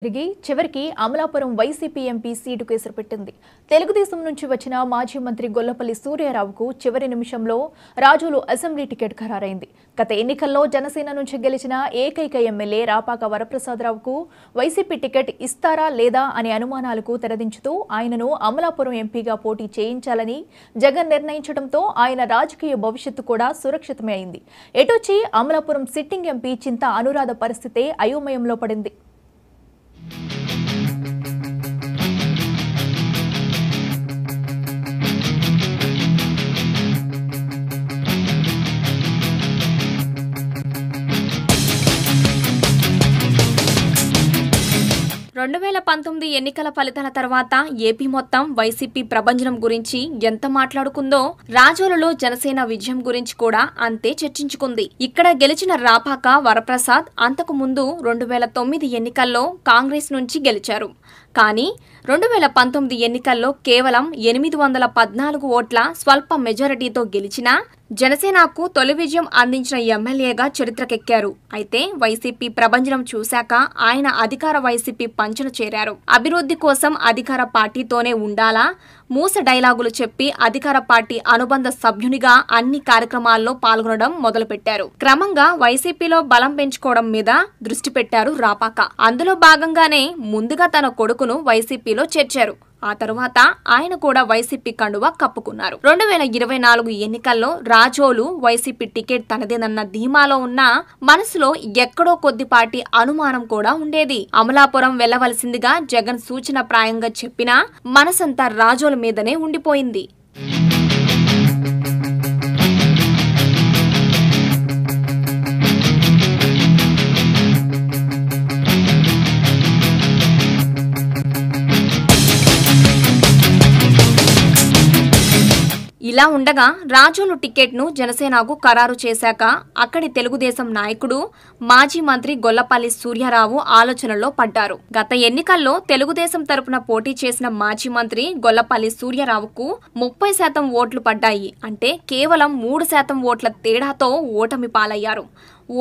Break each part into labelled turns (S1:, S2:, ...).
S1: చివరికి Amalapuram YCP MP seat case పెట్టింది. తెలుగుదేశం నుంచి వచ్చిన మాజీ మంత్రి గొల్లపల్లి సూర్యారావుకు చివరి నిమిషంలో రాజోలు అసెంబ్లీ టికెట్ ఖరారైంది. గత ఎన్నికల్లో జనసేన నుంచి గెలిచిన ఏకైక ఎమ్మెల్యే రాపాక వరప్రసాదరావుకు వైసీపీ టికెట్ ఇస్తారా లేదా అనే అనుమానాలకు తెరదించుతూ ఆయనను అమలాపురం ఎంపీగా పోటీ చేయించాలని జగన్ నిర్ణయించడంతో ఆయన రాజకీయ భవిష్యత్తు కూడా సురక్షితమే అయింది. ఎటొచ్చి అమలాపురం సిట్టింగ్ ఎంపీ చింత అనురాధ పరిస్థితే అయోమయంలో పడింది.
S2: ఎన్నికల ఫలితాల తర్వాత ఏపీ మొత్తం వైసీపీ ప్రభంజనం గురించి ఎంత మాట్లాడుకుందో రాజోలలో జనసేన విజయం గురించి కూడా అంతే చర్చించుకుంది. ఇక్కడ గెలిచిన రాపాక వరప్రసాద్ అంతకు ముందు 2009 ఎన్నికల్లో కాంగ్రెస్ నుంచి గెలిచారు. కానీ 2019 ఎన్నికల్లో కేవలం 814 ఓట్ల స్వల్ప మెజారిటీతో గెలిచినా జనసేనకు తొలి విజయం అందించిన ఎమ్మెల్యేగా చరిత్రకెక్కారు. అయితే వైసీపీ ప్రభంజనం చూశాక ఆయన అధికార వైసీపీ పంచన చేరారు. అభివృద్ధి కోసం అధికార పార్టీతోనే ఉండాలా, మూస డైలాగులు చెప్పి అధికార పార్టీ అనుబంధ సభ్యునిగా అన్ని కార్యక్రమాల్లో పాల్గొనడం మొదలుపెట్టారు. క్రమంగా వైసీపీలో బలం పెంచుకోవడం మీద దృష్టి పెట్టారు రాపాక. అందులో భాగంగానే ముందుగా తన కొడుకును వైసీపీలో చేర్చారు. ఆ తరువాత ఆయన కూడా వైసీపీ కండువా కప్పుకున్నారు. 2024 ఎన్నికల్లో రాజోలు వైసీపీ టికెట్ తనదేనన్న ధీమాలో ఉన్న మనసులో ఎక్కడో కొద్దిపాటి అనుమానం కూడా ఉండేది. అమలాపురం వెళ్లవలసిందిగా జగన్ సూచన ప్రాయంగా చెప్పినా మనసంతా రాజోల మీదనే ఉండిపోయింది. ఇలా ఉండగా రాజోలు టికెట్ను జనసేనకు ఖరారు చేశాక అక్కడి తెలుగుదేశం నాయకుడు మాజీ మంత్రి గొల్లపల్లి సూర్యారావు ఆలోచనలో పడ్డారు. గత ఎన్నికల్లో తెలుగుదేశం తరపున పోటీ చేసిన మాజీ మంత్రి గొల్లపల్లి సూర్యారావుకు 30% ఓట్లు పడ్డాయి. అంటే కేవలం 3% ఓట్ల తేడాతో ఓటమి పాలయ్యారు.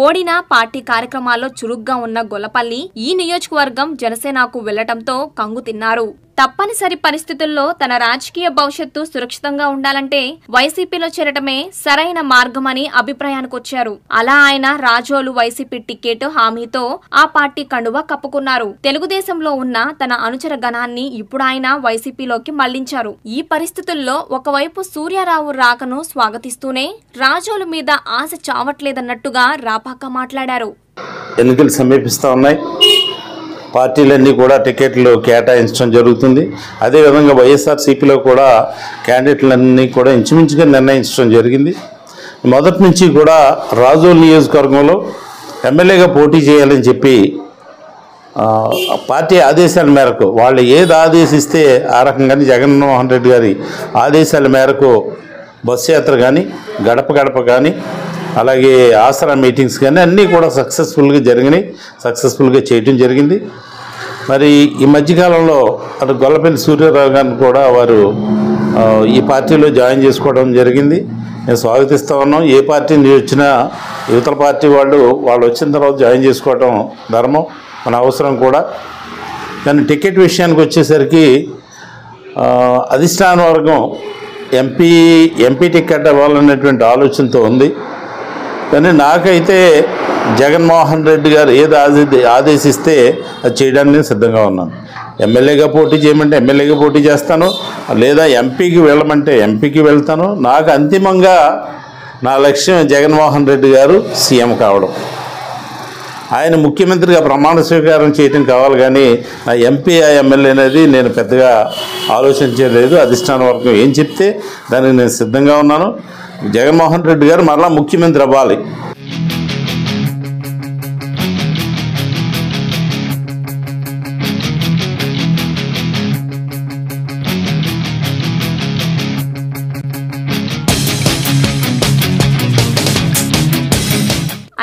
S2: ఓడిన పార్టీ కార్యక్రమాల్లో చురుగ్గా ఉన్న గొల్లపల్లి ఈ నియోజకవర్గం జనసేనకు వెళ్లటంతో కంగు తిన్నారు. తప్పనిసరి పరిస్థితుల్లో తన రాజకీయ భవిష్యత్తు సురక్షితంగా ఉండాలంటే వైసీపీలో చేరటమే సరైన మార్గమని అభిప్రాయానికొచ్చారు. అలా ఆయన రాజోలు వైసీపీ టికెట్ హామీతో ఆ పార్టీ కండువా కప్పుకున్నారు. తెలుగుదేశంలో ఉన్న తన అనుచర గణాన్ని ఇప్పుడు ఆయన వైసీపీలోకి మళ్లించారు. ఈ పరిస్థితుల్లో ఒకవైపు సూర్యారావు రాకను స్వాగతిస్తూనే రాజోలు మీద ఆశ చావట్లేదన్నట్టుగా రాపాక మాట్లాడారు.
S3: ఎన్నికలు సమీపిస్తా ఉన్నాయి. పార్టీలన్నీ కూడా టికెట్లు కేటాయించడం జరుగుతుంది. అదేవిధంగా వైఎస్ఆర్సీపీలో కూడా క్యాండిడేట్లన్నీ కూడా ఇంచుమించుగా నిర్ణయించడం జరిగింది. మొదటి నుంచి కూడా రాజోలు నియోజకవర్గంలో ఎమ్మెల్యేగా పోటీ చేయాలని చెప్పి పార్టీ ఆదేశాల మేరకు వాళ్ళు ఏది ఆదేశిస్తే ఆ రకంగానే జగన్మోహన్ రెడ్డి గారి ఆదేశాల మేరకు బస్సు యాత్ర కానీ, గడప గడప కానీ, అలాగే ఆసరా మీటింగ్స్ కానీ అన్నీ కూడా సక్సెస్ఫుల్గా జరిగినాయి. సక్సెస్ఫుల్గా చేయటం జరిగింది. మరి ఈ మధ్యకాలంలో అటు గొల్లపల్లి సూర్యారావు గారిని కూడా వారు ఈ పార్టీలో జాయిన్ చేసుకోవడం జరిగింది. నేను స్వాగతిస్తూ ఉన్నాం. ఏ పార్టీ నుంచి వచ్చినా యువతల పార్టీ వాళ్ళు వచ్చిన తర్వాత జాయిన్ చేసుకోవడం ధర్మం, మన అవసరం కూడా. కానీ టికెట్ విషయానికి వచ్చేసరికి అధిష్టాన వర్గం ఎంపీ టికెట్ ఇవ్వాలనేటువంటి ఆలోచనతో ఉంది. కానీ నాకైతే జగన్మోహన్ రెడ్డి గారు ఏది ఆదేశిస్తే అది చేయడానికి నేను సిద్ధంగా ఉన్నాను. ఎమ్మెల్యేగా పోటీ చేయమంటే ఎమ్మెల్యేగా పోటీ చేస్తాను, లేదా ఎంపీకి వెళ్ళమంటే ఎంపీకి వెళ్తాను. నాకు అంతిమంగా నా లక్ష్యం జగన్మోహన్ రెడ్డి గారు సీఎం కావడం. ఆయన ముఖ్యమంత్రిగా ప్రమాణ స్వీకారం చేయటం కావాలి. కానీ నా ఎంపీ ఎమ్మెల్యే అనేది నేను పెద్దగా ఆలోచించలేదు. అధిష్టాన వర్గం ఏం చెప్తే దానికి నేను సిద్ధంగా ఉన్నాను. జగన్మోహన్ రెడ్డి గారు మరలా ముఖ్యమంత్రి అవ్వాలి.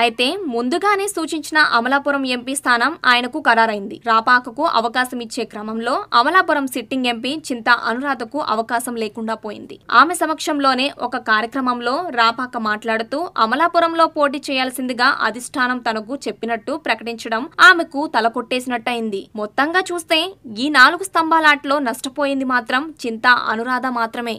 S2: అయితే ముందుగానే సూచించిన అమలాపురం ఎంపీ స్థానం ఆయనకు ఖరారైంది. రాపాకకు అవకాశం ఇచ్చే క్రమంలో అమలాపురం సిట్టింగ్ ఎంపీ చింతా అనురాధకు అవకాశం లేకుండా పోయింది. ఆమె సమక్షంలోనే ఒక కార్యక్రమంలో రాపాక మాట్లాడుతూ అమలాపురంలో పోటీ చేయాల్సిందిగా అధిష్టానం తనకు చెప్పినట్టు ప్రకటించడం ఆమెకు తలకొట్టేసినట్టయింది. మొత్తంగా చూస్తే ఈ 4 స్తంభాలాటలో నష్టపోయింది మాత్రం చింతా అనురాధ మాత్రమే.